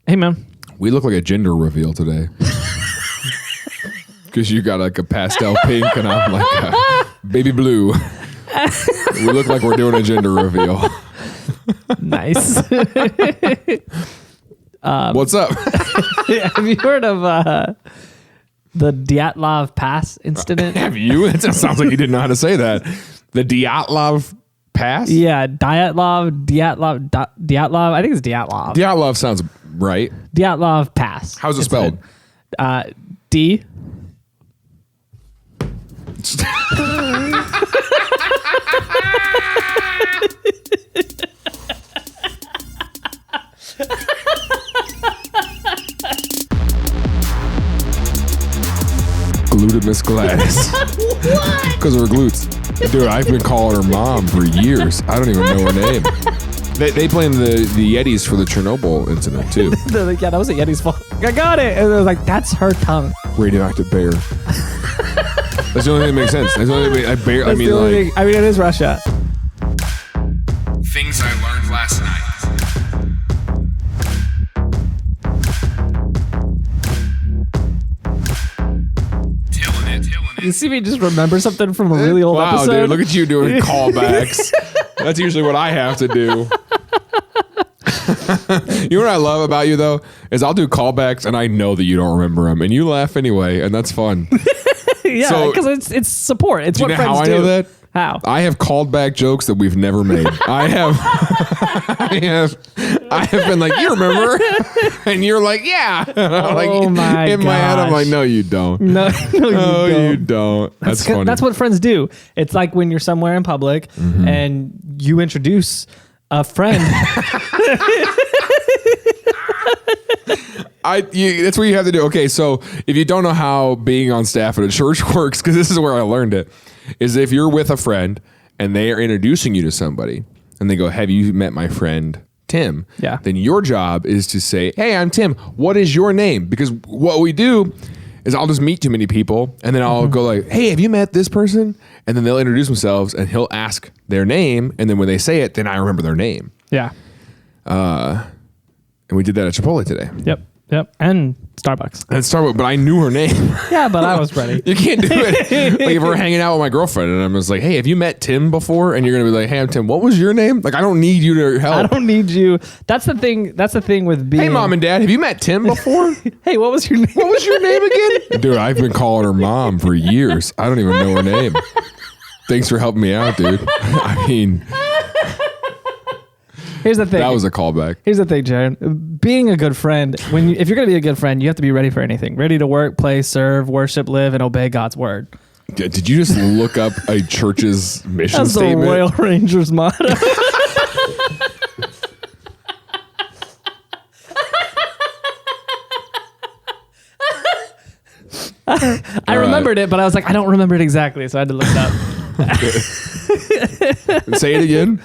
Hey, man. We look like a gender reveal today. Because you got like a pastel pink and I'm like a baby blue. We look like we're doing a gender reveal. Nice. What's up? Have you heard of the Dyatlov Pass Incident? Have you? That sounds like you didn't know how to say that. The Dyatlov Pass? Yeah, Dyatlov. I think it's Dyatlov. Dyatlov sounds right. Dyatlov Pass. How's it spelled? D. Glutamus Gladys. What? Because of her glutes. Dude, I've been calling her mom for years. I don't even know her name. They blamed the Yetis for the Chernobyl incident, too. They're like, yeah, that was a Yeti's fault. I got it. And they're like, that's her tongue. Radioactive bear. That's the only thing that makes sense. That's the only thing it is Russia. Things I learned last night. You see me just remember something from a really old episode? Wow, dude, look at you doing callbacks. That's usually what I have to do. You know what I love about you, though? Is I'll do callbacks and I know that you don't remember them. And you laugh anyway, and that's fun. Yeah, because it's support. It's what friends do. How I know that? How? I have called back jokes that we've never made. I have been like, you remember? And you're like, yeah. Oh my in my head, I'm like, no, you don't. No, you don't. That's funny. That's what friends do. It's like when you're somewhere in public and you introduce a friend. That's what you have to do. Okay, so if you don't know how being on staff at a church works, because this is where I learned it, is if you're with a friend and they are introducing you to somebody and they go, have you met my friend Tim? Yeah. Then your job is to say, hey, I'm Tim. What is your name? Because what we do is I'll just meet too many people and then I'll go like, hey, have you met this person? And then they'll introduce themselves and he'll ask their name. And then when they say it, then I remember their name. Yeah. And we did that at Chipotle today. Yep. And Starbucks. But I knew her name. Yeah, but I was ready. You can't do it. Like if we're hanging out with my girlfriend and I'm just like, hey, have you met Tim before? And you're going to be like, hey, I'm Tim. What was your name? Like, I don't need you to help. I don't need you. That's the thing with being. Hey, mom and dad, have you met Tim before? Hey, what was your name? What was your name again? Dude, I've been calling her mom for years. I don't even know her name. Thanks for helping me out, dude. I mean... Here's the thing. That was a callback. Here's the thing, Jaron. Being a good friend, if you're going to be a good friend, you have to be ready for anything. Ready to work, play, serve, worship, live, and obey God's word. Did you just look up a church's mission statement? That's the Royal Rangers motto. I remembered it, but I was like, I don't remember it exactly, so I had to look it up. Say it again.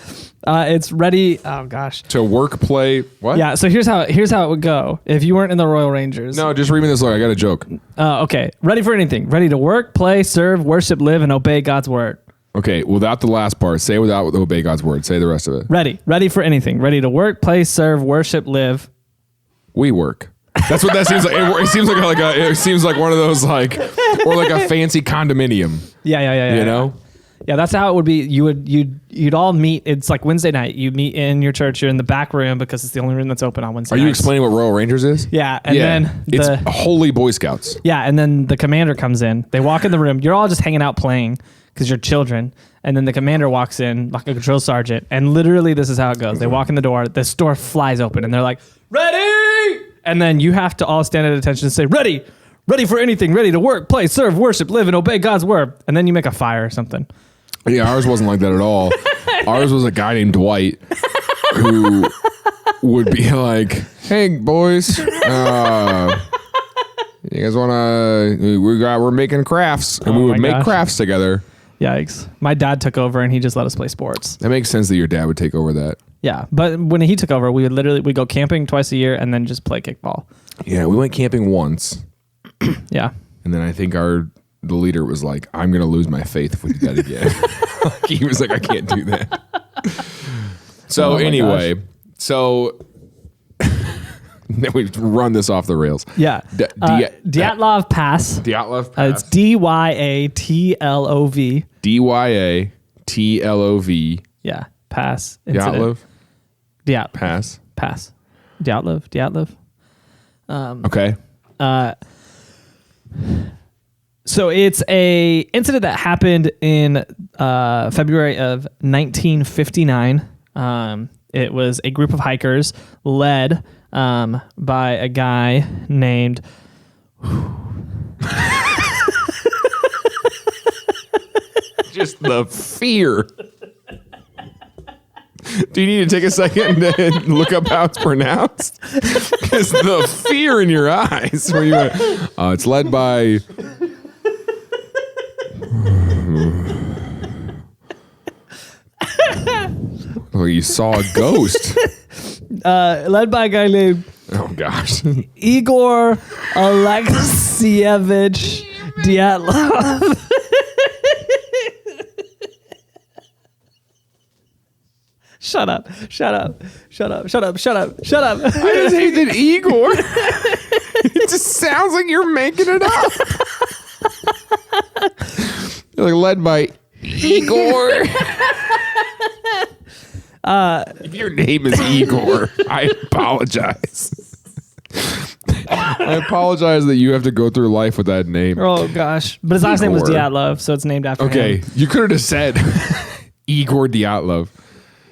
It's ready. Oh gosh. To work, play, what? Yeah. So here's how it would go if you weren't in the Royal Rangers. No, just read me this look. I got a joke. Okay. Ready for anything. Ready to work, play, serve, worship, live, and obey God's word. Okay. Without the last part. Say without obey God's word. Say the rest of it. Ready for anything. Ready to work, play, serve, worship, live. We work. That's what that seems like. It seems like it seems like one of those like, or like a fancy condominium. Yeah. You know. Yeah, that's how it would be. You'd all meet. It's like Wednesday night. You meet in your church. You're in the back room because it's the only room that's open on Wednesday. Are you explaining what Royal Rangers is? Yeah, and then it's Holy Boy Scouts. Yeah, and then the commander comes in. They walk in the room. You're all just hanging out playing because you're children. And then the commander walks in like a control sergeant. And literally, this is how it goes. They walk in the door. This door flies open, and they're like, "Ready!" And then you have to all stand at attention and say, "Ready! Ready for anything! Ready to work, play, serve, worship, live, and obey God's word." And then you make a fire or something. Yeah, ours wasn't like that at all. Ours was a guy named Dwight who would be like, "Hey boys, you guys wanna? We're making crafts, and we would make crafts together." Yikes! My dad took over, and he just let us play sports. That makes sense that your dad would take over that. Yeah, but when he took over, we go camping twice a year, and then just play kickball. Yeah, we went camping once. Yeah, and then I think the leader was like, I'm going to lose my faith if we do that again. He was like, I can't do that. So anyway, so We've run this off the rails. Yeah. Dyatlov Pass. Dyatlov Pass. It's Dyatlov. Dyatlov. Yeah. Pass. Incident. Dyatlov? Pass. Dyatlov. Okay. So it's a incident that happened in February of 1959. It was a group of hikers led by a guy named... Just the fear. Do you need to take a second and look up how it's pronounced? Because the fear in your eyes. Where you it's led by... Oh, you saw a ghost. Led by a guy named... Oh, gosh. Igor Alexievich Dyatlov. Shut up. I just hate that Igor. It just sounds like you're making it up. You're like led by Igor. If your name is Igor, I apologize. I apologize that you have to go through life with that name. Oh, gosh. But his last name was Dyatlov, so it's named after him. Okay, you could have just said Igor Dyatlov.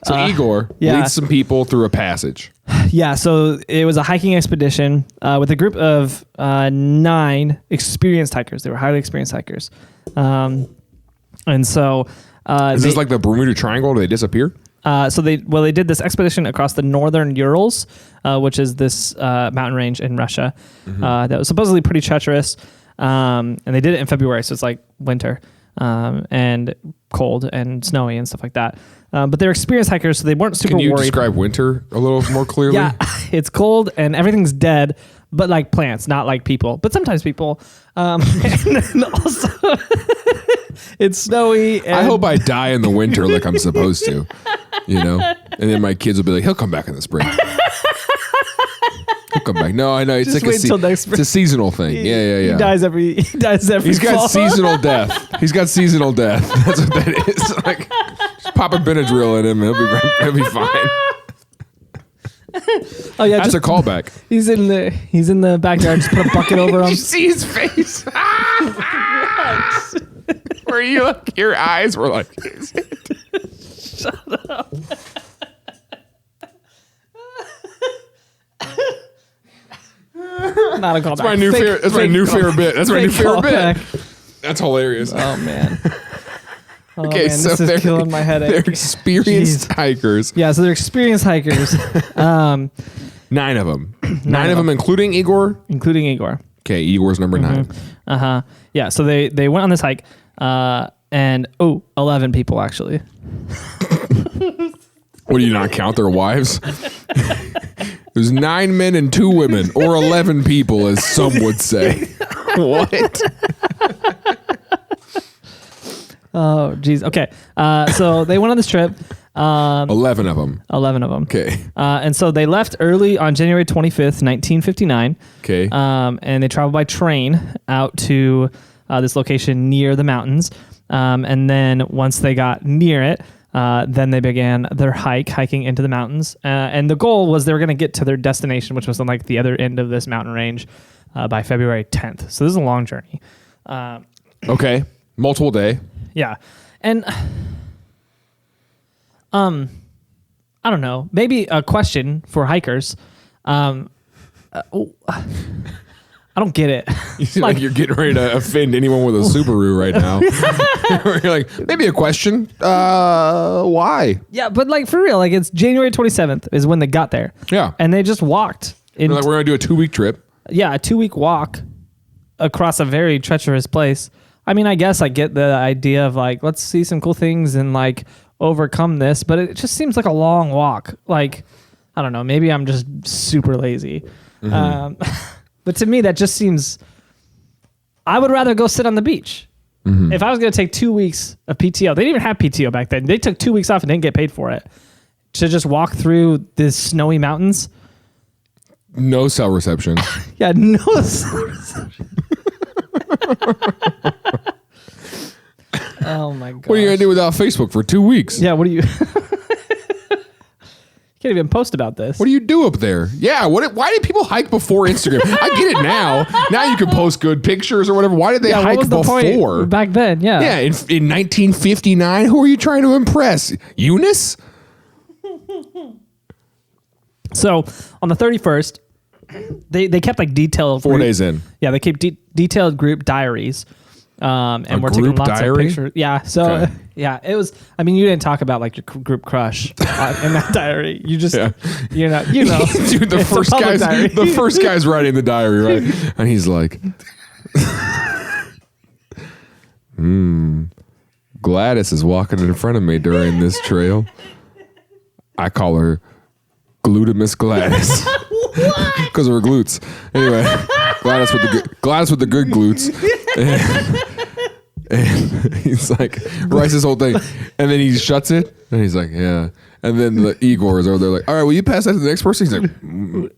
So Igor leads some people through a passage. Yeah, so it was a hiking expedition with a group of 9 experienced hikers. They were highly experienced hikers. And so... Is this like the Bermuda Triangle? Do they disappear? So they did this expedition across the northern Urals, which is this mountain range in Russia that was supposedly pretty treacherous. And they did it in February, so it's like winter and cold and snowy and stuff like that. But they're experienced hikers, so they weren't super worried. Can you describe winter a little more clearly? Yeah, it's cold and everything's dead, but like plants, not like people. But sometimes people. And then also, it's snowy. And I hope I die in the winter like I'm supposed to, you know? And then my kids will be like, he'll come back in the spring. He'll come back. No, I know. It's Just like wait till next spring. It's a seasonal thing. Yeah. He dies every He's got fall. seasonal death. He's got seasonal death. That's what that is. Like, just pop a Benadryl in him. He'll be fine. Oh yeah, that's a callback. He's in the backyard. Just put a bucket over him. Did you see his face? Where you like your eyes were like, is it? Shut up. Not a callback. That's my new favorite. That's my new favorite bit. That's my new favorite bit. That's hilarious. Oh man. Oh, okay, man, so this is killing my headache. They're experienced hikers. Yeah, so they're experienced hikers. 9 of them. 9 of them, including Igor. Including Igor. Okay, Igor's number 9. Yeah, so they went on this hike, and 11 people actually. What, do you not count their wives? There's 9 men and 2 women, or 11 people, as some would say. What? Oh, geez. Okay. So they went on this trip. 11 of them. 11 of them. Okay. And so they left early on January 25th, 1959. Okay. And they traveled by train out to this location near the mountains. And then once they got near it, then they began their hiking into the mountains. And the goal was they were going to get to their destination, which was on like the other end of this mountain range by February 10th. So this is a long journey. Okay. Multiple day. Yeah. And I don't know, maybe a question for hikers. I don't get it. You seem like you're getting ready to offend anyone with a Subaru right now. You're like, maybe a question. Why? Yeah, but like for real, like it's January 27th is when they got there. Yeah. And they just walked. Like, we're going to do a 2-week trip. Yeah, a 2-week walk across a very treacherous place. I mean, I guess I get the idea of like, let's see some cool things and like overcome this, but it just seems like a long walk. Like, I don't know, maybe I'm just super lazy. Mm-hmm. But to me, that just seems, I would rather go sit on the beach. Mm-hmm. If I was going to take 2 weeks of PTO, they didn't even have PTO back then. They took 2 weeks off and didn't get paid for it to just walk through these snowy mountains. No cell reception. Yeah, no cell reception. Oh my god. What are you gonna do without Facebook for 2 weeks? Yeah, what do you? You can't even post about this. What do you do up there? Yeah, why did people hike before Instagram? I get it now. Now you can post good pictures or whatever. Why did they hike what was the before? point back then? Yeah. Yeah, in 1959, who are you trying to impress? Eunice? So on the 31st, they kept like detailed 4 days in. Yeah, they kept detailed group diaries. And we're taking group lots diary? of pictures. Yeah. So Okay. yeah, it was. I mean, you didn't talk about like your group crush in that diary. You just, Yeah. you know, Dude, the first guy's writing the diary, right? And he's like, Gladys is walking in front of me during this trail. I call her Glutamus Gladys. Because of her glutes. Anyway, Gladys with the good glutes. And he's like, writes this whole thing. And then he shuts it. And he's like, yeah. And then the Igor is over there like, all right, will you pass that to the next person? He's like,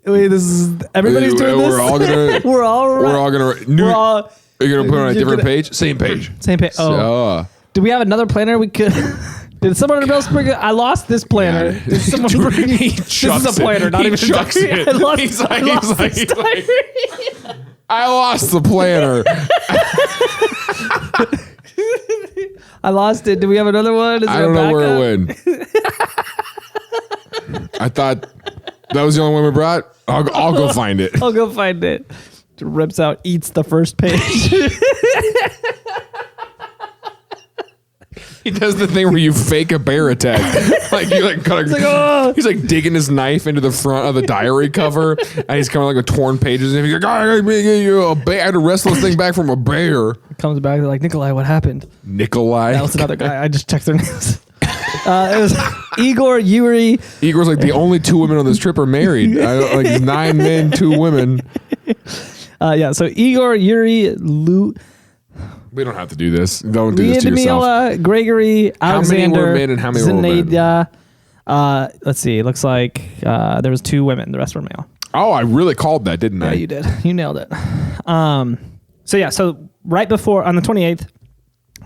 wait, this is everybody's doing this. We're all gonna. We're all gonna. Are you gonna put it on a different page? Same page. Same page. Oh. Do we have another planner we could? Did someone else bring it? I lost this planner. Yeah. Did someone bring it? This is a planner, not even a diary. I lost this diary. I lost the planner. I lost it. Do we have another one? Is I there don't a know where it backup? went. I thought that was the only one we brought. I'll go find it. I'll go find it. Rips out, eats the first page. He does the thing where you fake a bear attack. Like you like cut he's like digging his knife into the front of the diary cover, and he's coming like with torn pages, and he's like, I had to wrestle this thing back from a bear. Comes back, they're like, Nikolai, what happened? Nikolai. That was another guy. I just checked their names. It was Igor, Yuri. Igor's like the only 2 women on this trip are married. Like 9 men, 2 women. Yeah, so Igor, Yuri, Lou. We don't have to do this. Don't do this to yourself. Leonid, Gregory, Alexander, how many were men and how many were women? Let's see. It looks like there was 2 women. The rest were male. Oh, I really called that, didn't I? Yeah, you did. You nailed it. So right before, on the 28th,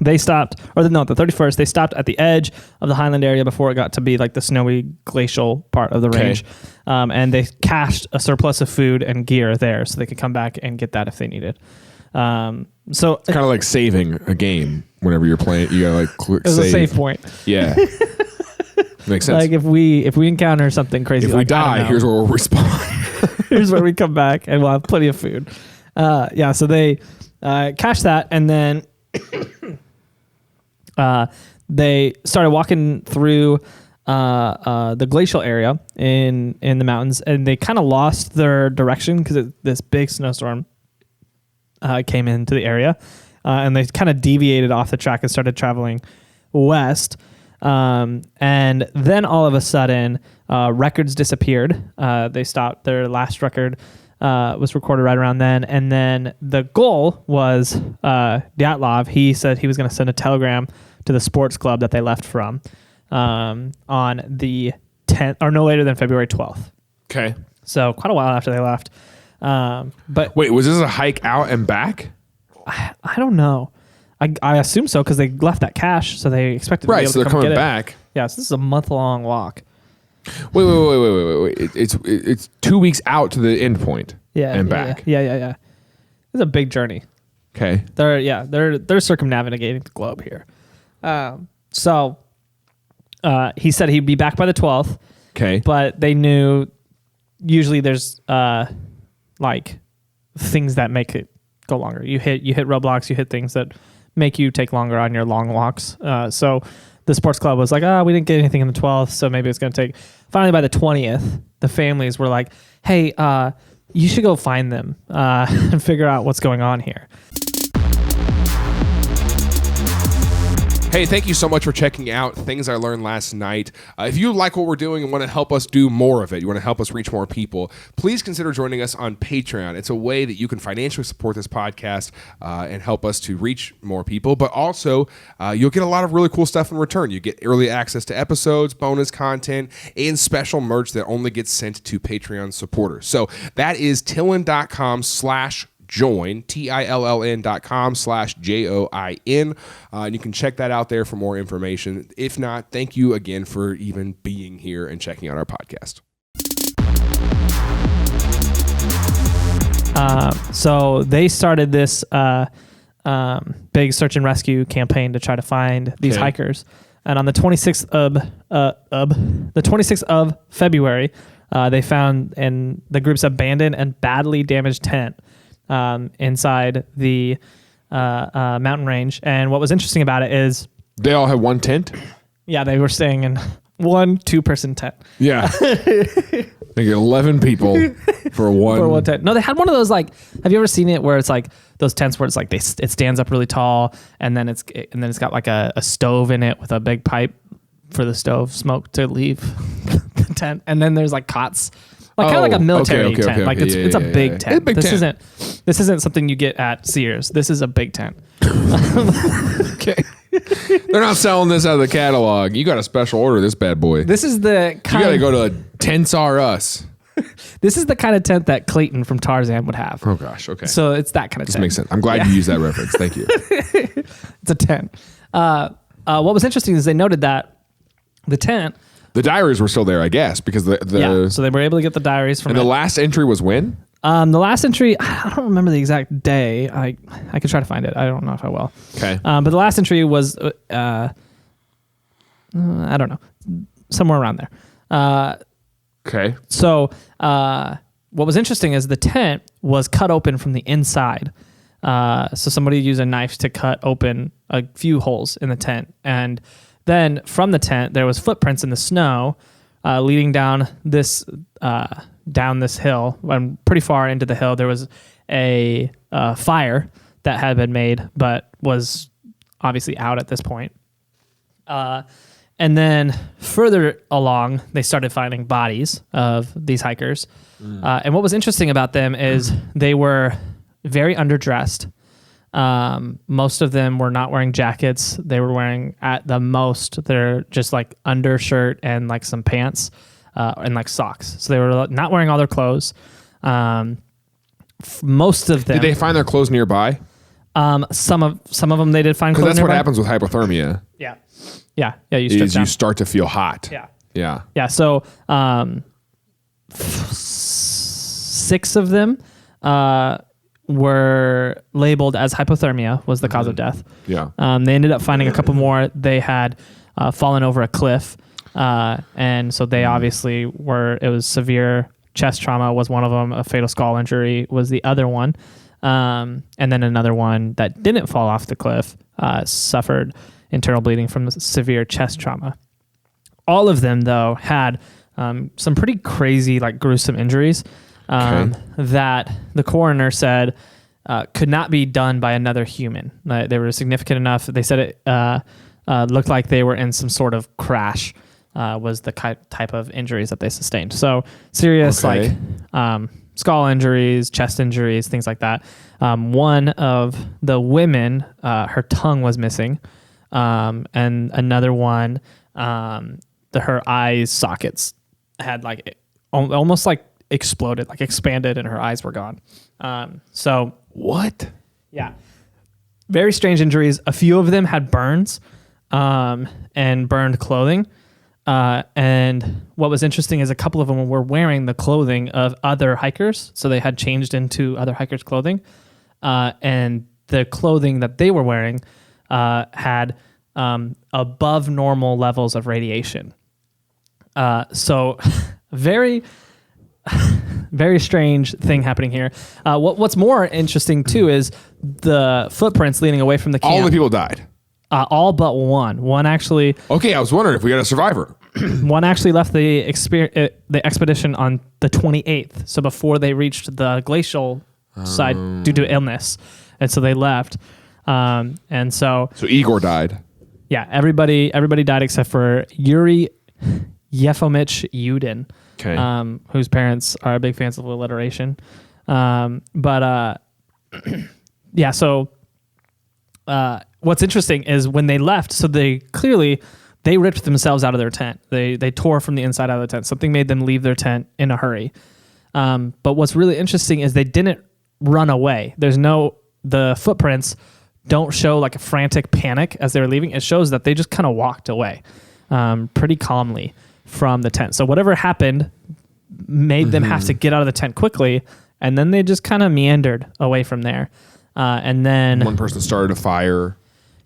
they stopped, the 31st, they stopped at the edge of the highland area before it got to be like the snowy glacial part of the range. And they cached a surplus of food and gear there so they could come back and get that if they needed. So it's kind of like saving a game whenever you're playing. You gotta like click it was save. a save point. Yeah, makes sense. Like if we encounter something crazy, if we die, here's where we'll respawn. Here's where we come back, and we'll have plenty of food. So they cached that, and then they started walking through the glacial area in the mountains, and they kind of lost their direction because this big snowstorm came into the area, and they kind of deviated off the track and started traveling west. And then all of a sudden, records disappeared. They stopped. Their last record was recorded right around then. And then the goal was Dyatlov. He said he was going to send a telegram to the sports club that they left from on the 10th, or no later than February 12th. Okay. So quite a while after they left. But wait, was this a hike out and back? I don't know. I assume so because they left that cache, so they expected to be able so to they're come coming get back. It. Yeah, so this is a month-long walk. Wait. It's 2 weeks out to the end point. And back. Yeah. It's a big journey. Okay. They're circumnavigating the globe here. So he said he'd be back by the 12th. Okay. But they knew usually there's like things that make it go longer. You hit roadblocks, you hit things that make you take longer on your long walks. So the sports club was like, we didn't get anything in the 12th, so maybe it's going to take. Finally, by the 20th, the families were like, hey, you should go find them and figure out what's going on here. Hey, thank you so much for checking out Things I Learned Last Night. If you like what we're doing and want to help us do more of it, you want to help us reach more people, please consider joining us on Patreon. It's a way that you can financially support this podcast and help us to reach more people, but also you'll get a lot of really cool stuff in return. You get early access to episodes, bonus content, and special merch that only gets sent to Patreon supporters. So that is Tilln.com/join, Tilln.com/JOIN. And you can check that out there for more information. If not, thank you again for even being here and checking out our podcast. So they started this big search and rescue campaign to try to find these hikers. And on the 26th of February, they found in the group's abandoned and badly damaged tent inside the mountain range. And what was interesting about it is they all had one tent? Yeah, they were staying in one 2-person tent. Yeah. They get 11 people for one tent. No, they had one of those, like, have you ever seen it where it's like those tents where it's like it stands up really tall and then it's got like a stove in it with a big pipe for the stove smoke to leave the tent, and then there's like cots. Like kind of like a military tent. Like it's a big tent. This isn't something you get at Sears. This is a big tent. Okay. They're not selling this out of the catalog. You got a special order this bad boy. This is the kind You got to go to Tents R Us. This is the kind of tent that Clayton from Tarzan would have. Oh gosh, okay. So it's that kind of tent. This makes sense. I'm glad you used that reference. Thank you. It's a tent. What was interesting is they noted that the tent. The diaries were still there, I guess, because so they were able to get the diaries from. And the last entry was when? The last entry, I don't remember the exact day. I could try to find it. I don't know if I will. Okay. But the last entry was, I don't know, somewhere around there. Okay. So what was interesting is the tent was cut open from the inside. So somebody used a knife to cut open a few holes in the tent, and then from the tent there was footprints in the snow leading down this hill. Pretty far into the hill there was a fire that had been made but was obviously out at this point. And then further along they started finding bodies of these hikers. And what was interesting about them is they were very underdressed. Most of them were not wearing jackets. They were wearing, at the most, they're just like undershirt and like some pants and like socks. So they were not wearing all their clothes. Most of them. Did they find their clothes nearby? Some of them they did find clothes that's nearby. What happens with hypothermia. Yeah. You start to feel hot. Yeah. So 6 of them were labeled as hypothermia was the cause of death. Yeah. They ended up finding a couple more. They had fallen over a cliff. And so they obviously it was severe chest trauma was one of them. A fatal skull injury was the other one. And then another one that didn't fall off the cliff, suffered internal bleeding from severe chest trauma. All of them though had, some pretty crazy, like gruesome injuries. That the coroner said could not be done by another human. They were significant enough. They said it looked like they were in some sort of crash, was the type of injuries that they sustained. So serious, like skull injuries, chest injuries, things like that. One of the women, her tongue was missing, and another one, her eye sockets had like almost like exploded, like expanded, and her eyes were gone. So what? Yeah, very strange injuries. A few of them had burns, and burned clothing. And what was interesting is a couple of them were wearing the clothing of other hikers, so they had changed into other hikers' clothing, and the clothing that they were wearing had above normal levels of radiation. So very. Very strange thing happening here. What's more interesting too is the footprints leading away from the camp. All the people died. All but one. One actually. Okay, I was wondering if we got a survivor. One actually left the expedition on the 28th, so before they reached the glacial side due to illness, and so they left. And so Igor died. Yeah, everybody died except for Yuri Yefimovich Yudin, Okay. whose parents are big fans of alliteration. Yeah, so what's interesting is when they left, so they ripped themselves out of their tent. They tore from the inside out of the tent. Something made them leave their tent in a hurry. But what's really interesting is they didn't run away. The footprints don't show like a frantic panic as they were leaving. It shows that they just kind of walked away pretty calmly from the tent. So whatever happened made them have to get out of the tent quickly, and then they just kind of meandered away from there. And then one person started a fire.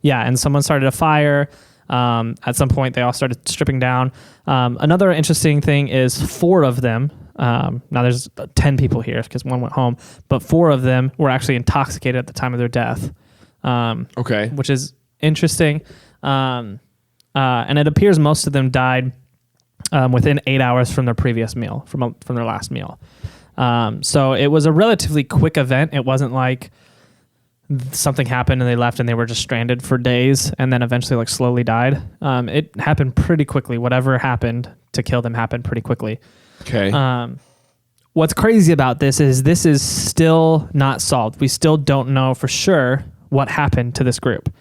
Yeah, and someone started a fire. At some point, they all started stripping down. Another interesting thing is 4 of them. Now there's 10 people here because one went home, but 4 of them were actually intoxicated at the time of their death. Okay. Which is interesting. And it appears most of them died within 8 hours from their previous meal, from their last meal. So it was a relatively quick event. It wasn't like something happened and they left and they were just stranded for days and then eventually like slowly died. It happened pretty quickly. Whatever happened to kill them happened pretty quickly. Okay. What's crazy about this is still not solved. We still don't know for sure what happened to this group.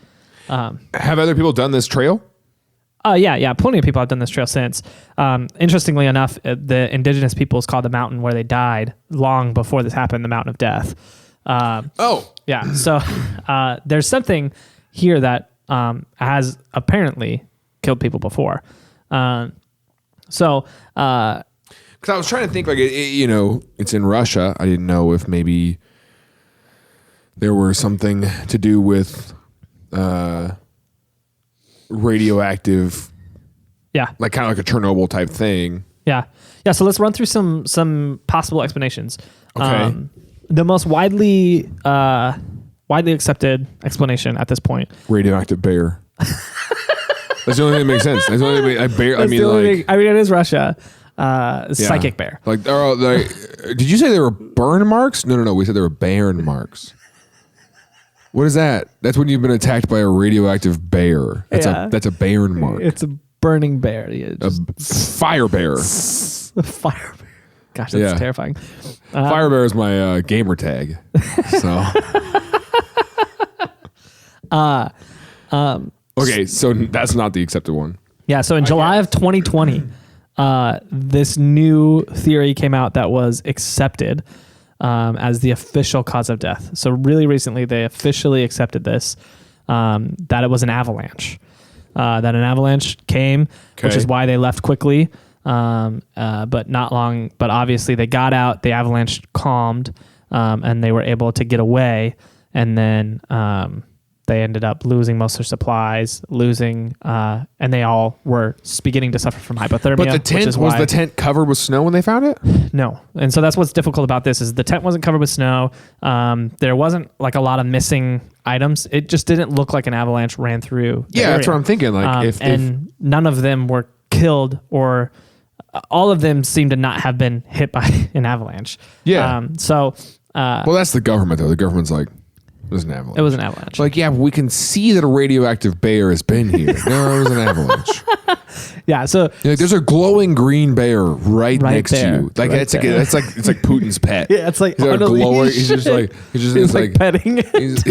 Have other people done this trail? Yeah. Plenty of people have done this trail since. Interestingly enough, the indigenous peoples called the mountain where they died long before this happened the Mountain of Death. Yeah. So there's something here that has apparently killed people before. Because I was trying to think, like, it's in Russia. I didn't know if maybe there were something to do with radioactive, like kind of like a Chernobyl type thing. Yeah. So let's run through some possible explanations. Okay. The most widely accepted explanation at this point. Radioactive bear. That's the only thing that makes sense. That's the only thing. It is Russia. Psychic bear. Did you say they were burn marks? No. We said they were burn marks. What is that? That's when you've been attacked by a radioactive bear. That's a burn mark. It's a burning bear. Yeah, a fire bear. A fire bear. Gosh, that's terrifying. Fire bear is my gamer tag. So. Okay, so that's not the accepted one. Yeah, so in July of 2020, this new theory came out that was accepted as the official cause of death. So really recently, they officially accepted this, that it was an avalanche. That an avalanche came, which is why they left quickly, but not long. But obviously, they got out, the avalanche calmed, and they were able to get away. And then they ended up losing most of their supplies, and they all were beginning to suffer from hypothermia. But the tent, was the tent covered with snow when they found it? No. And so that's what's difficult about this is the tent wasn't covered with snow. There wasn't like a lot of missing items. It just didn't look like an avalanche ran through the area. That's what I'm thinking. Like and none of them were killed, or all of them seem to not have been hit by an avalanche. Yeah. Well, that's the government though. The government's like, it was an avalanche. It was an avalanche. Like, yeah, we can see that a radioactive bear has been here. No, it was an avalanche. Yeah, so there's a glowing green bear right next there, to you. Like right it's like Putin's pet. Yeah, it's like he's just like petting. He's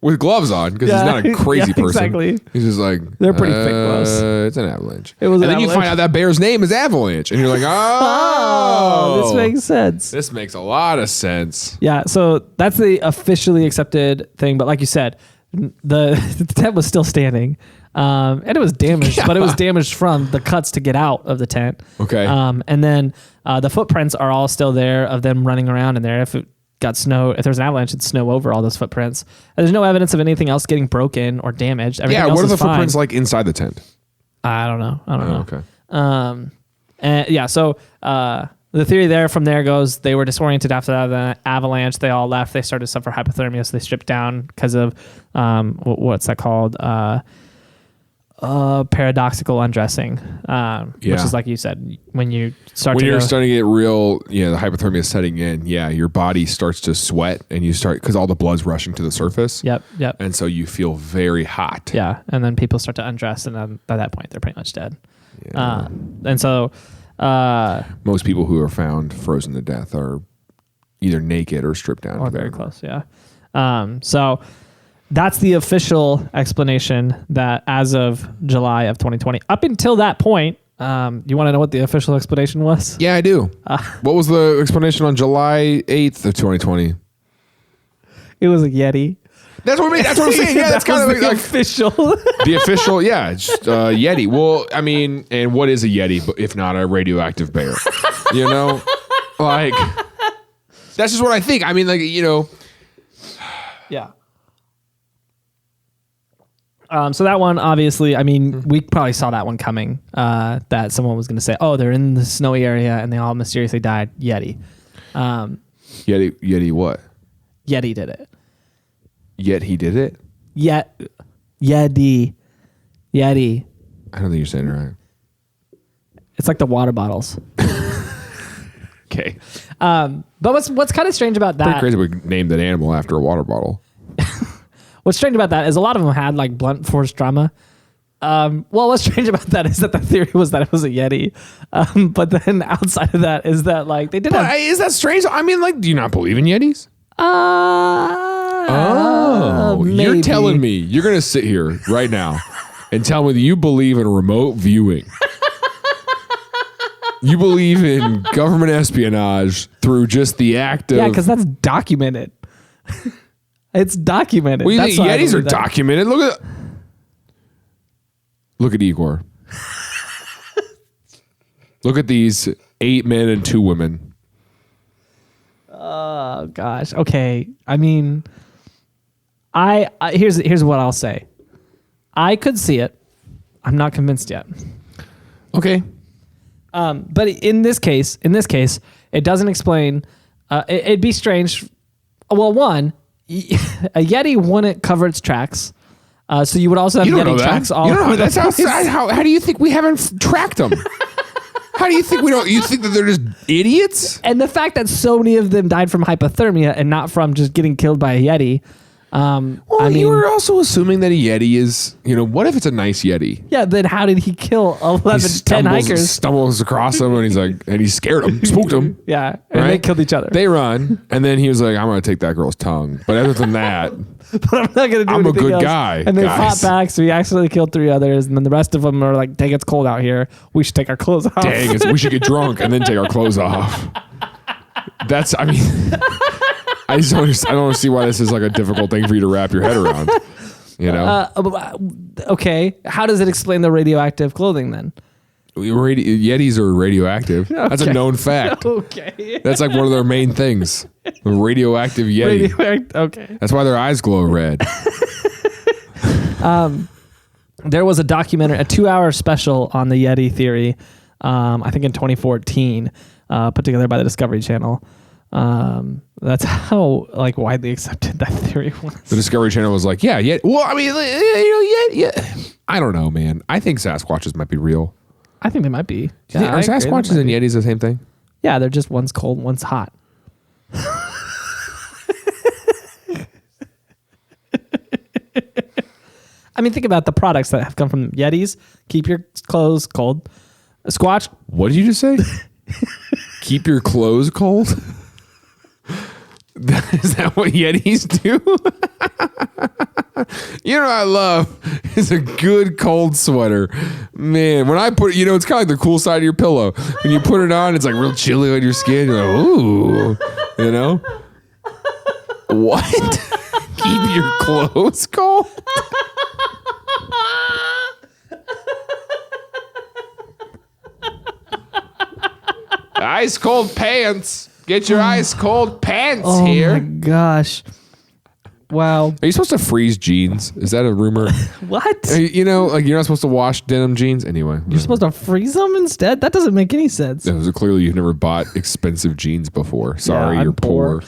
with gloves on because he's not a crazy person. Exactly. He's just like, they're pretty thick gloves. It's an avalanche. It was, and then you find out that bear's name is Avalanche, and you're like, this makes sense. This makes a lot of sense. Yeah, so that's the officially accepted thing. But like you said, the tent was still standing, and it was damaged, but it was damaged from the cuts to get out of the tent. Okay. And then the footprints are all still there of them running around in there. If it got snow, if there's an avalanche, it'd snow over all those footprints. And there's no evidence of anything else getting broken or damaged. Everything else what are the fine. footprints like inside the tent? I don't know. Okay. And so the theory from there goes they were disoriented after the avalanche. They all left. They started to suffer hypothermia, so they stripped down because of what's that called? paradoxical undressing, which is like you said, when you're starting to get real, the hypothermia setting in. Yeah, your body starts to sweat, and you start because all the blood's rushing to the surface. Yep. And so you feel very hot. Yeah, and then people start to undress, and then by that point, they're pretty much dead. Yeah. And so most people who are found frozen to death are either naked or stripped down, or very close. Yeah. So. That's the official explanation that as of July of 2020. Up until that point, you want to know what the official explanation was? Yeah, I do. What was the explanation on July 8th of 2020? It was a Yeti. That's what I mean. That's what I'm saying. Yeah, that's kind of like official. The official, yeah, just Yeti. Well, I mean, and what is a Yeti, but if not a radioactive bear? Like that's just what I think. I mean, like yeah. So that one, obviously, I mean, we probably saw that one coming, that someone was going to say, oh, they're in the snowy area and they all mysteriously died. Yeti. Yeti what? Yeti did it. Yet he did it? Yeti. I don't think you're saying it right. It's like the water bottles. Okay. But what's kind of strange about that? Pretty crazy we named that animal after a water bottle. What's strange about that is a lot of them had like blunt force trauma. What's strange about that is that the theory was that it was a Yeti. But then outside of that is that like they did have... Is that strange? I mean, like, do you not believe in Yetis? You're telling me you're going to sit here right now and tell me that you believe in remote viewing. You believe in government espionage through just the act of... Yeah, because that's documented. It's documented. Well, that's Yetis are documented. Look at Igor. Look at these 8 men and 2 women. Oh gosh. Okay. I mean, here's what I'll say. I could see it. I'm not convinced yet. Okay. But in this case, it doesn't explain. It'd be strange. Well, one. A Yeti wouldn't cover its tracks, so you would also have Yeti tracks all over the place. How do you think we haven't tracked them? How do you think we don't? You think that they're just idiots? And the fact that so many of them died from hypothermia and not from just getting killed by a Yeti. I mean, you were also assuming that a Yeti is, what if it's a nice Yeti? Yeah, then how did he kill 10 hikers? Stumbles across them and he's like, and he scared them, spooked them. Yeah, and they killed each other. They run, and then he was like, I'm going to take that girl's tongue. But other than that, but I'm not going to do I'm a good else. Guy. And they fought back, so he actually killed 3 others, and then the rest of them are like, dang, it's cold out here. We should take our clothes off. Dang, we should get drunk and then take our clothes off. That's, I mean... I don't see why this is like a difficult thing for you to wrap your head around. Okay. How does it explain the radioactive clothing then? Yetis are radioactive. Okay. That's a known fact. Okay. That's like one of their main things. The radioactive Yeti. Okay. That's why their eyes glow red. There was a documentary, a 2-hour special on the Yeti theory, I think in 2014, put together by the Discovery Channel. That's how like widely accepted that theory was. The Discovery Channel was like, yeah. Well, I mean, yeah. I don't know, man. I think Sasquatches might be real. I think they might be. Are Sasquatches and Yetis the same thing? Yeah, they're just one's cold, one's hot. I mean, think about the products that have come from Yetis. Keep your clothes cold. Squatch. What did you just say? Keep your clothes cold? Is that what Yetis do? What I love is a good cold sweater. Man, when I put it, it's kind of like the cool side of your pillow. When you put it on, it's like real chilly on your skin. You're like, ooh, What? Keep your clothes cold? Ice cold pants. Get your ice cold pants here. Oh my gosh. Wow. Are you supposed to freeze jeans? Is that a rumor? What? You're not supposed to wash denim jeans? Anyway. You're supposed to freeze them instead? That doesn't make any sense. Clearly you've never bought expensive jeans before. Sorry, you're poor.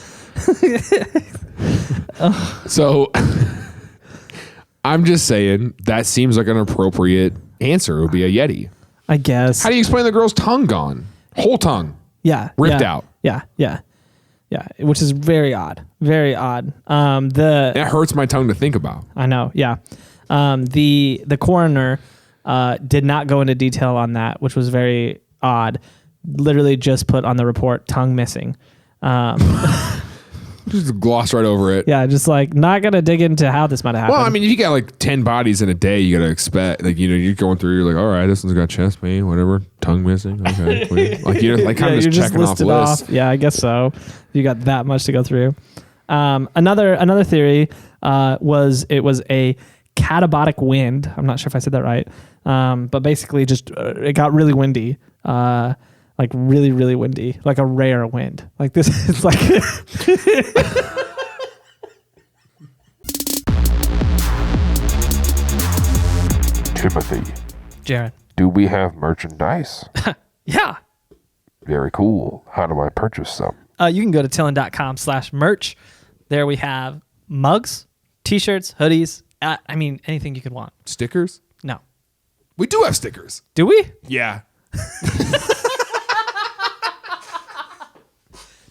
So I'm just saying that seems like an appropriate answer. It would be a Yeti. I guess. How do you explain the girl's tongue gone? Whole tongue. Yeah. Ripped out. Yeah. Which is very odd. Very odd. It hurts my tongue to think about. I know. Yeah. The coroner did not go into detail on that, which was very odd. Literally just put on the report tongue missing. Just gloss right over it. Yeah, just like not gonna dig into how this might have happened. Well, I mean, if you got like 10 bodies in a day, you gotta expect, like, you know, you're going through, you're like, all right, this one's got chest pain, whatever, tongue missing, okay, cool. Like, you're like kind of just checking off lists. Yeah, I guess so. You got that much to go through. Another theory was it was a Katabatic wind. I'm not sure if I said that right, but basically just it got really windy. Like really, really windy, like a rare wind. Like this, it's like. Timothy, Jaron. do we have merchandise? Yeah. Very cool. How do I purchase some? You can go to Tilln.com/merch. There we have mugs, t-shirts, hoodies. I mean, anything you could want. Stickers? No. We do have stickers. Do we? Yeah.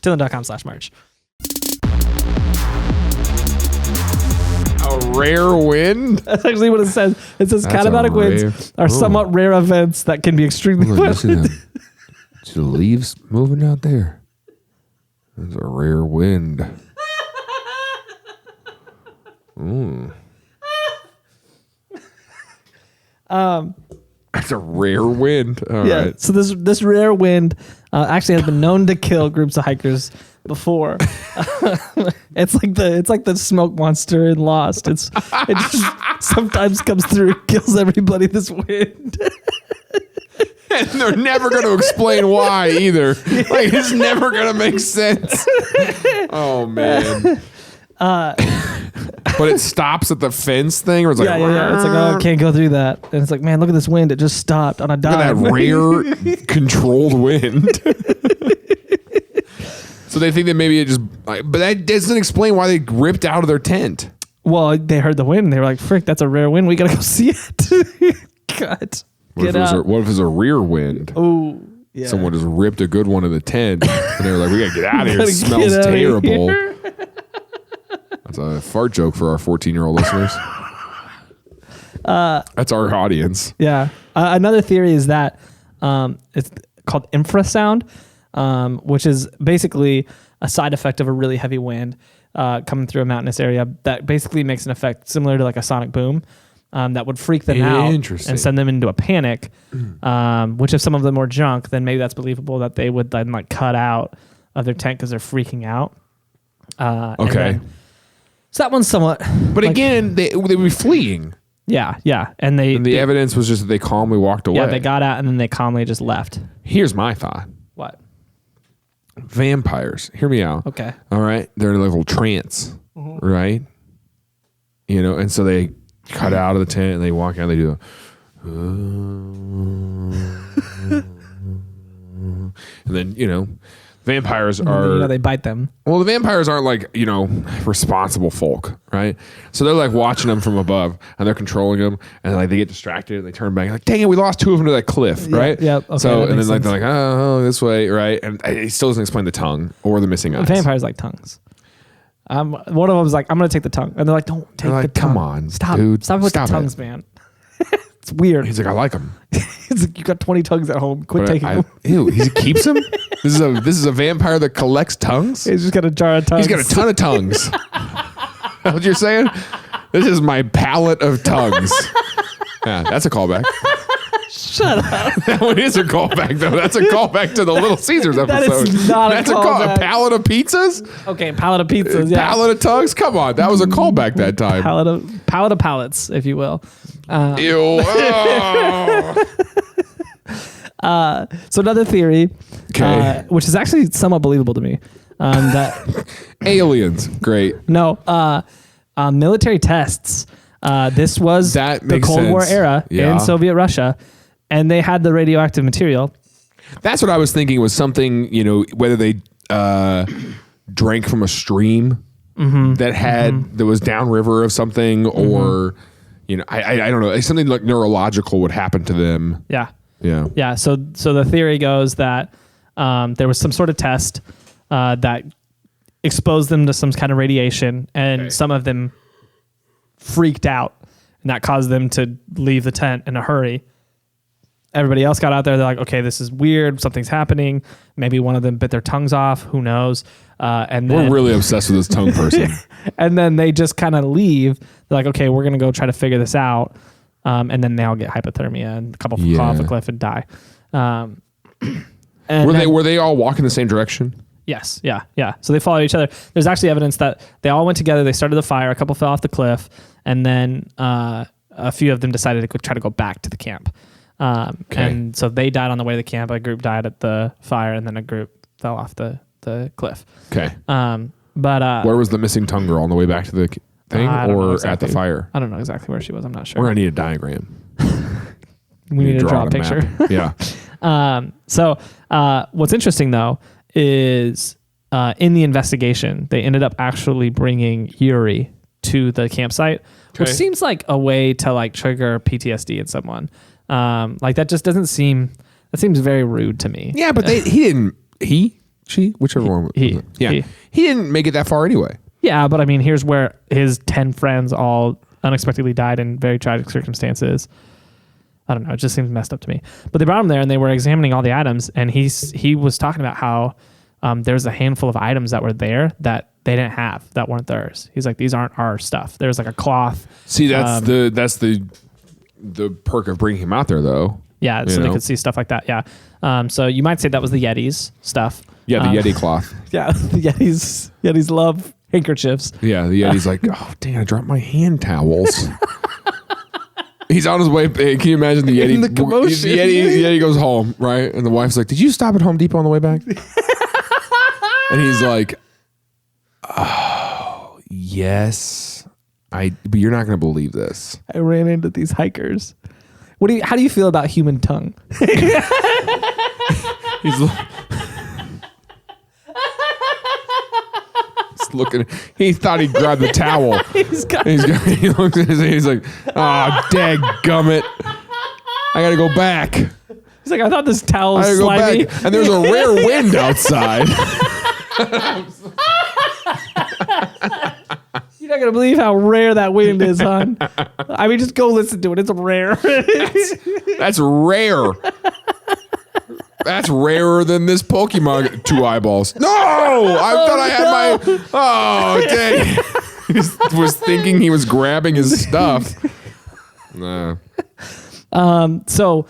Tilln.com/merch. A rare wind? That's actually what it says. It says That's Katabatic a winds are somewhat rare events that can be extremely violent. See the leaves moving out there? There's a rare wind. That's a rare wind. All right. So this rare wind actually has been known to kill groups of hikers before. It's like the smoke monster in Lost. It just sometimes comes through, kills everybody. This wind. And they're never going to explain why either. Like, it's never going to make sense. Oh man. But it stops at the fence thing, or it's like, yeah. It's like, oh, I can't go through that. And it's like, man, look at this wind. It just stopped on a dime. Look at that rare controlled wind. So they think that maybe it just, but that doesn't explain why they ripped out of their tent. Well, they heard the wind and they were like, frick, that's a rare wind. We got to go see it. God. What if it's a rear wind? Oh, yeah. Someone just ripped a good one in the tent, and they were like, "We gotta get out of here. It smells terrible." That's a fart joke for our 14-year-old listeners. That's our audience. Yeah. Another theory is that it's called infrasound, which is basically a side effect of a really heavy wind coming through a mountainous area that basically makes an effect similar to like a sonic boom. That would freak them out and send them into a panic, which if some of them were junk, then maybe that's believable that they would then like cut out of their tent because they're freaking out. Okay. So that one's somewhat... But again, they would be fleeing. Yeah. And the evidence was just that they calmly walked away. Yeah, they got out and then they calmly just left. Here's my thought. What? Vampires. Hear me out. Okay. All right? They're in a little trance, right? You know, and so they... cut out of the tent and they walk out and they do and then, you know, vampires are... You know, they bite them. Well, the vampires aren't like, you know, responsible folk, right? So they're like watching them from above and they're controlling them and like they get distracted and they turn back like, dang it, we lost two of them to that cliff, right? Yep. Okay, so, and then like they're like, oh, this way, right? And it still doesn't explain the tongue or the missing eyes. Vampires like tongues. One of them was like, I'm going to take the tongue. And they're like, don't take the tongue. Come on, Stop. dude. Stop with the tongues, man. It's weird. He's like, I like them. He's like, you got 20 tongues at home. Quit taking them. Ew, he keeps them? This is a vampire that collects tongues? He's just got a jar of tongues. He's got a ton of tongues. That's what you're saying? This is my palette of tongues. Yeah, that's a callback. Shut up. That one is a callback, though. That's a callback to the Little Caesars episode. That is not That's a callback. A palette of pizzas? Okay, palette of pizzas, yeah. Palette of tongues? Come on. That was a callback that time. Palette of palettes, if you will. Ew. Oh. So another theory, Okay. which is actually somewhat believable to me, that Aliens. Great. military tests. This was That the makes Cold War sense. era Yeah. in Soviet Russia, and they had the radioactive material. That's what I was thinking was something, you know, whether they drank from a stream that was downriver of something or I don't know. Something like neurological would happen to them. Yeah. Yeah. Yeah. So the theory goes that there was some sort of test that exposed them to some kind of radiation, and some of them freaked out, and that caused them to leave the tent in a hurry. Everybody else got out there. They're like, okay, this is weird. Something's happening. Maybe one of them bit their tongues off. Who knows? And then, we're really obsessed with this tongue person. and then they just kind of leave. They're like, okay, we're going to go try to figure this out. And then they all get hypothermia, and a couple fall off a cliff and die. And were they all walking the same direction? Yes. Yeah. So they followed each other. There's actually evidence that they all went together. They started the fire. A couple fell off the cliff, and then a few of them decided to try to go back to the camp. And so they died on the way to the camp. A group died at the fire, and then a group fell off the cliff. Okay. But where was the missing tongue girl, on the way back to the thing, or exactly. At the fire? I don't know exactly where she was. I'm not sure. We're gonna need a diagram. We need to draw a on picture. map. Yeah. So what's interesting though is in the investigation, they ended up actually bringing Yuri to the campsite, which seems like a way to like trigger PTSD in someone. Like that just doesn't seem. That seems very rude to me. Yeah, but she, whichever one. He didn't make it that far anyway. Yeah, but I mean, here's where his 10 friends all unexpectedly died in very tragic circumstances. I don't know. It just seems messed up to me. But they brought him there, and they were examining all the items, and he was talking about how there's a handful of items that were there that they didn't have, that weren't theirs. He's like, these aren't our stuff. There's like a cloth. See, that's the perk of bringing him out there, though. Yeah, so they could see stuff like that. Yeah. So you might say that was the Yeti's stuff. Yeah, the Yeti cloth. Yeah, the Yetis love handkerchiefs. Yeah, the Yeti's like, oh, dang, I dropped my hand towels. He's on his way. Can you imagine the Yeti? The commotion. The Yeti goes home, right? And the wife's like, did you stop at Home Depot on the way back? And he's like, oh, yes. But you're not going to believe this. I ran into these hikers. How do you feel about human tongue? He's looking. He thought he grabbed the towel. He looks at his hand. He's like, "Ah, dadgummit! I gotta go back." He's like, "I thought this towel was I gotta slimy." go back. And there's a rare wind outside. You're not gonna believe how rare that wind is, hon. I mean, just go listen to it. It's rare. That's rare. That's rarer than this Pokemon. 2 eyeballs. No! I thought I had my... Oh, dang. He was thinking he was grabbing his stuff. No. So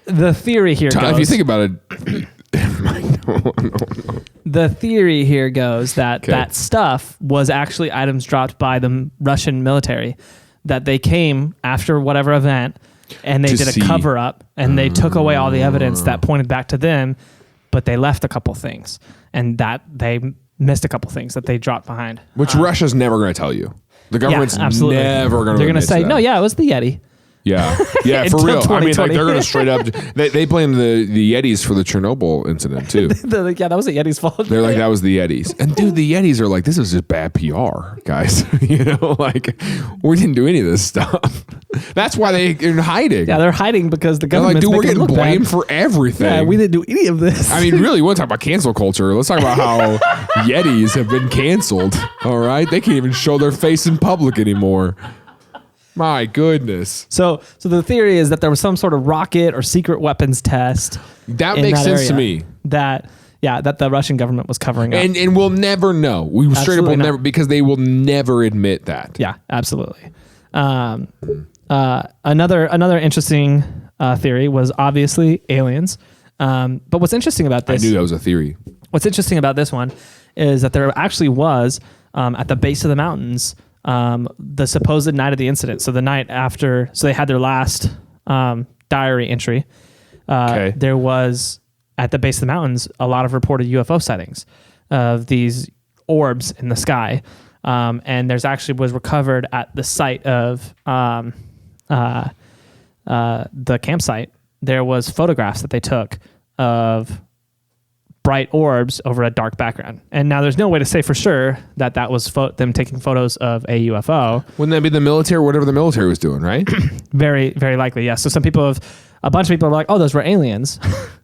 the theory here goes... If you think about it... The theory here goes that that stuff was actually items dropped by the Russian military, that they came after whatever event and they did a cover up and they took away all the evidence that pointed back to them, but they left a couple things, and that they missed a couple things that they dropped behind. Which Russia's never going to tell you. The government's never going to. They're going to say, no, yeah, it was the Yeti. Yeah, yeah, for real. I mean, like they're going to straight up. They blame the Yetis for the Chernobyl incident too. Yeah, that was the Yeti's fault. They're like, that was the Yetis, and dude, the Yetis are like, this is just bad PR, guys. You know, like we didn't do any of this stuff. That's why they're in hiding. Yeah, they're hiding because the government. Like, dude, we're getting blamed for everything. Yeah, we didn't do any of this. I mean, really, we want to talk about cancel culture. Let's talk about how Yetis have been canceled. All right, they can't even show their face in public anymore. My goodness. So the theory is that there was some sort of rocket or secret weapons test. That makes sense to me. That the Russian government was covering up. And we'll never know. We straight up will never, because they will never admit that. Yeah, absolutely. Another interesting theory was obviously aliens. But what's interesting about this... I knew that was a theory. What's interesting about this one is that there actually was, at the base of the mountains... the supposed night of the incident. So the night after, so they had their last diary entry. There was, at the base of the mountains, a lot of reported UFO sightings of these orbs in the sky. And there's actually was recovered at the site of the campsite. There was photographs that they took of bright orbs over a dark background. And now there's no way to say for sure that that was them taking photos of a UFO. Wouldn't that be the military, whatever the military was doing, right? Very, very likely, yes. So a bunch of people are like, oh, those were aliens.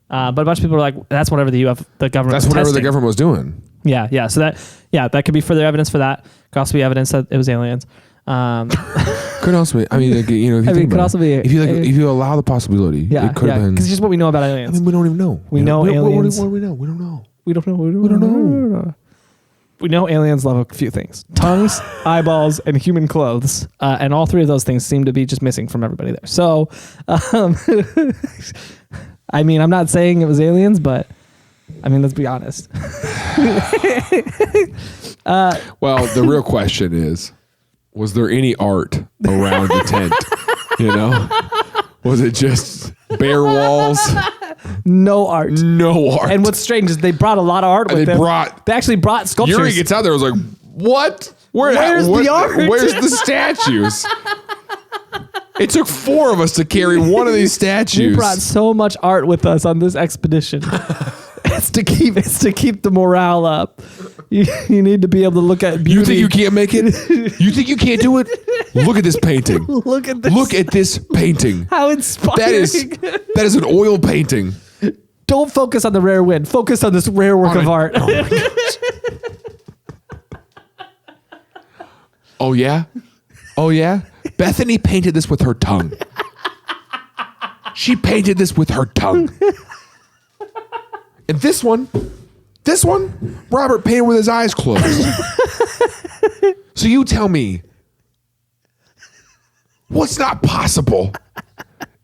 But a bunch of people are like, that's whatever the government That's was whatever testing. the government was doing. Yeah. So that could be further evidence for that. Could also be evidence that it was aliens. Could also be. I mean, like, you know, if you think could about also it, be. if you allow the possibility, it could have been. Because it's just what we know about I aliens. mean, we don't even know. We know aliens. What do we know? We don't know. We don't know. We know aliens love a few things: tongues, eyeballs, and human clothes. And all three of those things seem to be just missing from everybody there. So, I mean, I'm not saying it was aliens, but I mean, let's be honest. Well, the real question is, was there any art around the tent? You know, was it just bare walls? No art. No art. And what's strange is they brought a lot of art with them. They actually brought sculptures. Yuri gets out there and was like, what? Where's the art? Where's the statues? It took 4 of us to carry one of these statues. We brought so much art with us on this expedition. It's to keep the morale up. You need to be able to look at beauty. You think you can't make it? You think you can't do it? Look at this painting. Look at this. Look at this painting. How inspiring. That is an oil painting. Don't focus on the rare wind. Focus on this rare work of art. Oh, my gosh. Oh, yeah? Oh, yeah? Bethany painted this with her tongue. She painted this with her tongue. And this one, Robert painted with his eyes closed. So you tell me, what's not possible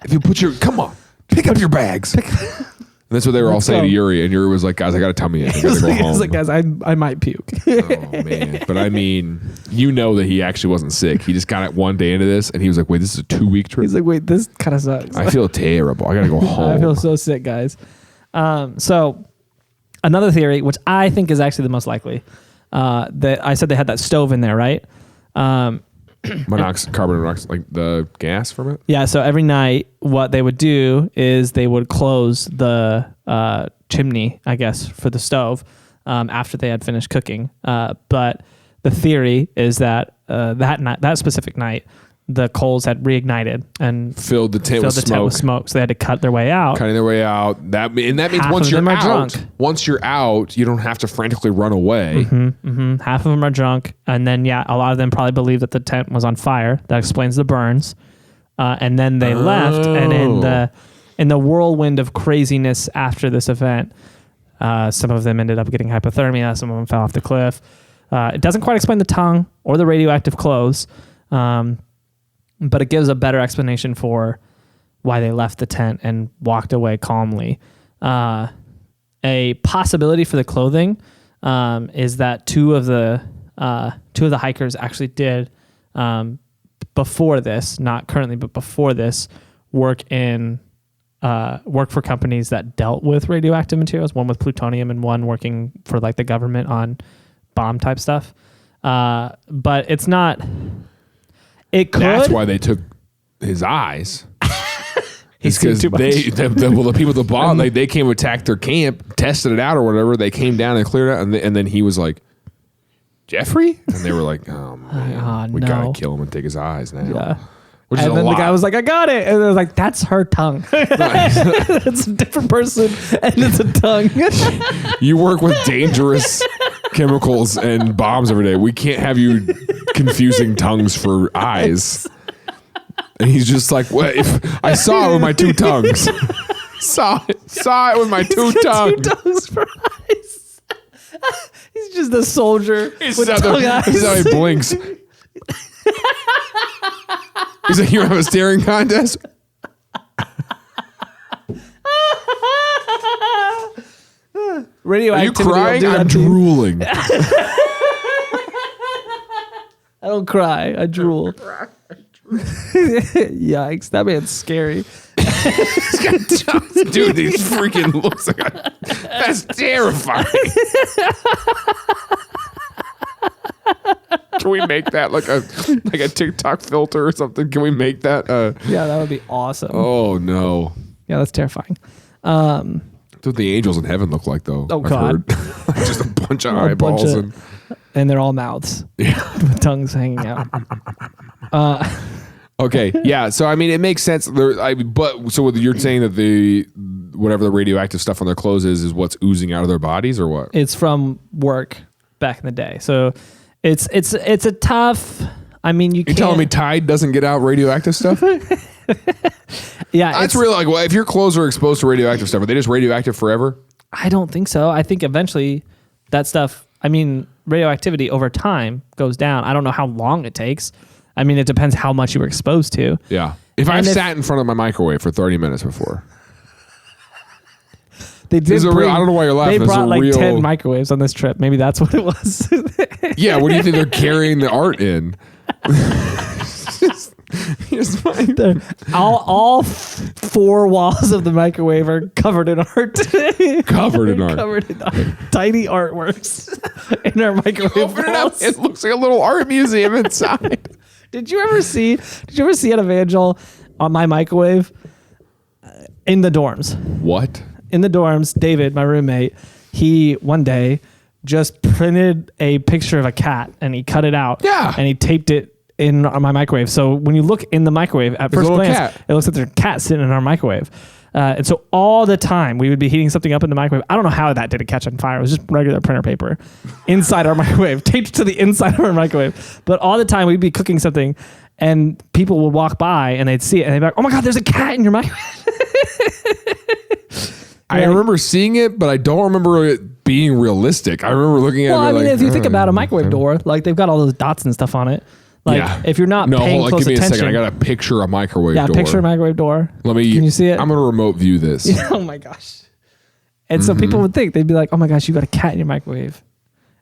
if you put come on, pick up your bags. And that's what they were all saying to Yuri. And Yuri was like, guys, I got to tell me it. I got to go home. He was like, guys, I might puke. Oh, man. But I mean, you know that he actually wasn't sick. He just got it one day into this. And he was like, wait, this is a 2-week trip? He's like, wait, this kind of sucks. I feel terrible. I got to go home. I feel so sick, guys. So another theory, which I think is actually the most likely, that I said they had that stove in there, right? Carbon monoxide, like the gas from it? Yeah, so every night what they would do is they would close the chimney, I guess, for the stove after they had finished cooking. But the theory is that that specific night, the coals had reignited and filled the tent with smoke. So they had to cut their way out. Cutting their way out. That means Half once of you're them are out, drunk. once you're out, you don't have to frantically run away. Half of them are drunk, and then a lot of them probably believe that the tent was on fire. That explains the burns. And then they left, and in the whirlwind of craziness after this event, some of them ended up getting hypothermia. Some of them fell off the cliff. It doesn't quite explain the tongue or the radioactive clothes. But it gives a better explanation for why they left the tent and walked away calmly. A possibility for the clothing is that two of the hikers actually did before this, not currently, but before this, work for companies that dealt with radioactive materials. One with plutonium and one working for like the government on bomb type stuff. But it's not. It could. That's why they took his eyes. It's because too much. the people at the bomb, they came and attacked their camp, tested it out or whatever. They came down and cleared it out, and then he was like, Jeffrey? And they were like, oh, man, we got to kill him and take his eyes now. Yeah. Which and is then a lot. the guy was like, I got it. And they was like, that's her tongue. It's a different person, and it's a tongue. You work with dangerous chemicals and bombs every day. We can't have you confusing tongues for eyes. And he's just like, what? If I saw it with my 2 tongues. saw it with my 2 tongues. 2 tongues for eyes. He's just a soldier with This tongue is how eyes. he blinks. He's like, you have a staring contest? Are you Radioactivity. crying? Will do I'm that to you. drooling. I don't cry. I drool. Yikes. That man's scary. Dude, he freaking looks like that's terrifying. Can we make that like a TikTok filter or something? Can we make that? Yeah, that would be awesome. Oh no. Yeah, that's terrifying. That's what the angels in heaven look like, though. Oh, I've God. heard. Just a bunch of A eyeballs. bunch of- and they're all mouths with tongues hanging out. Okay, yeah. So I mean, it makes sense. But so you're saying that the whatever the radioactive stuff on their clothes is what's oozing out of their bodies, or what? It's from work back in the day, so it's a tough. I mean, You're telling me Tide doesn't get out radioactive stuff? Yeah, That's really like, well, if your clothes are exposed to radioactive stuff, are they just radioactive forever? I don't think so. I think eventually that stuff. I mean, radioactivity over time goes down. I don't know how long it takes. I mean, it depends how much you were exposed to. Yeah. If I've sat in front of my microwave for 30 minutes before. They did. I don't know why you're laughing. They This is brought a like real- 10 microwaves on this trip. Maybe that's what it was. Yeah, what do you think they're carrying the art in? all 4 walls of the microwave are covered in art. Covered in art. Covered in art. Tiny artworks in our microwave Open it up. walls. It looks like a little art museum inside. Did you ever see an evangel on my microwave in the dorms? What? In the dorms, David, my roommate, he one day just printed a picture of a cat and he cut it out. Yeah. And he taped it in my microwave. So when you look in the microwave, at There's first a little glance, cat. it looks like there's a cat sitting in our microwave. And so all the time we would be heating something up in the microwave. I don't know how that didn't catch on fire. It was just regular printer paper inside our microwave, taped to the inside of our microwave. But all the time we'd be cooking something and people would walk by and they'd see it and they'd be like, oh my God, there's a cat in your microwave. I remember seeing it, but I don't remember it being realistic. I remember looking at it. Well, I mean, like, if you think about a microwave door, like they've got all those dots and stuff on it. Like if you're not paying close give me attention. a second. I got to picture a microwave door. Picture a microwave door. Let me. Can you see it? I'm gonna remote view this. Oh my gosh. And so people would think, they'd be like, oh my gosh, you got a cat in your microwave.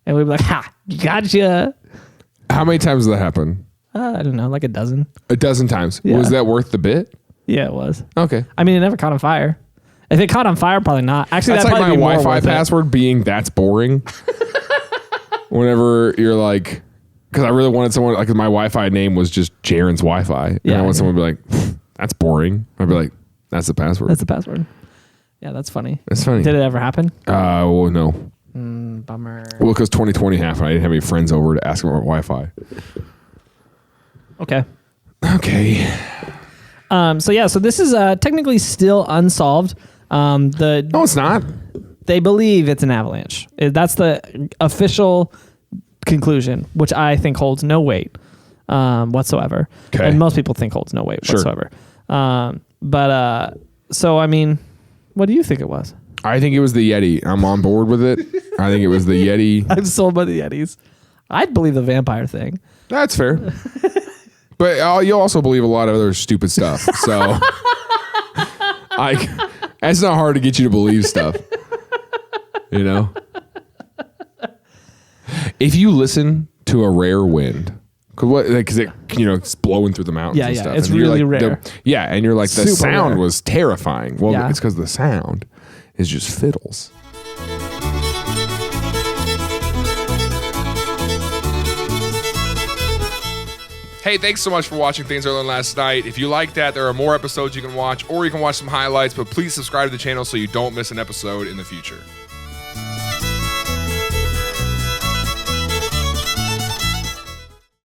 And we'd be like, ha, gotcha. How many times did that happen? I don't know, like a dozen. A dozen times. Yeah. Was that worth the bit? Yeah, it was. Okay. I mean, it never caught on fire. If it caught on fire, probably not. Actually, That's that'd like my probably be more Wi-Fi worth it. password being that's boring. Whenever you're like, because I really wanted someone, like my Wi-Fi name was just Jaron's Wi-Fi. And Yeah, I want yeah. someone to be like, that's boring. I'd be like, that's the password. That's the password. Yeah, that's funny. That's funny. Did it ever happen? Well, no. Bummer. Well, because 2020 happened. I didn't have any friends over to ask them about Wi-Fi. Okay. Okay. So this is technically still unsolved. No, it's not. They believe it's an avalanche. That's the official conclusion, which I think holds no weight whatsoever. Okay. And most people think holds no weight Sure. whatsoever. So, I mean, what do you think it was? I think it was the Yeti. I'm on board with it. I think it was the Yeti. I'm sold by the Yetis. I'd believe the vampire thing. That's fair. But you'll also believe a lot of other stupid stuff. So, it's not hard to get you to believe stuff. You know? If you listen to a rare wind, because it, it's blowing through the mountains Yeah, and yeah, stuff. it's and you're really like, rare. And you're like, the Super sound rare. was terrifying. Well, Yeah. it's because the sound is just fiddles. Hey, thanks so much for watching Things I Learned Last Night. If you like that, there are more episodes you can watch, or you can watch some highlights, but please subscribe to the channel so you don't miss an episode in the future.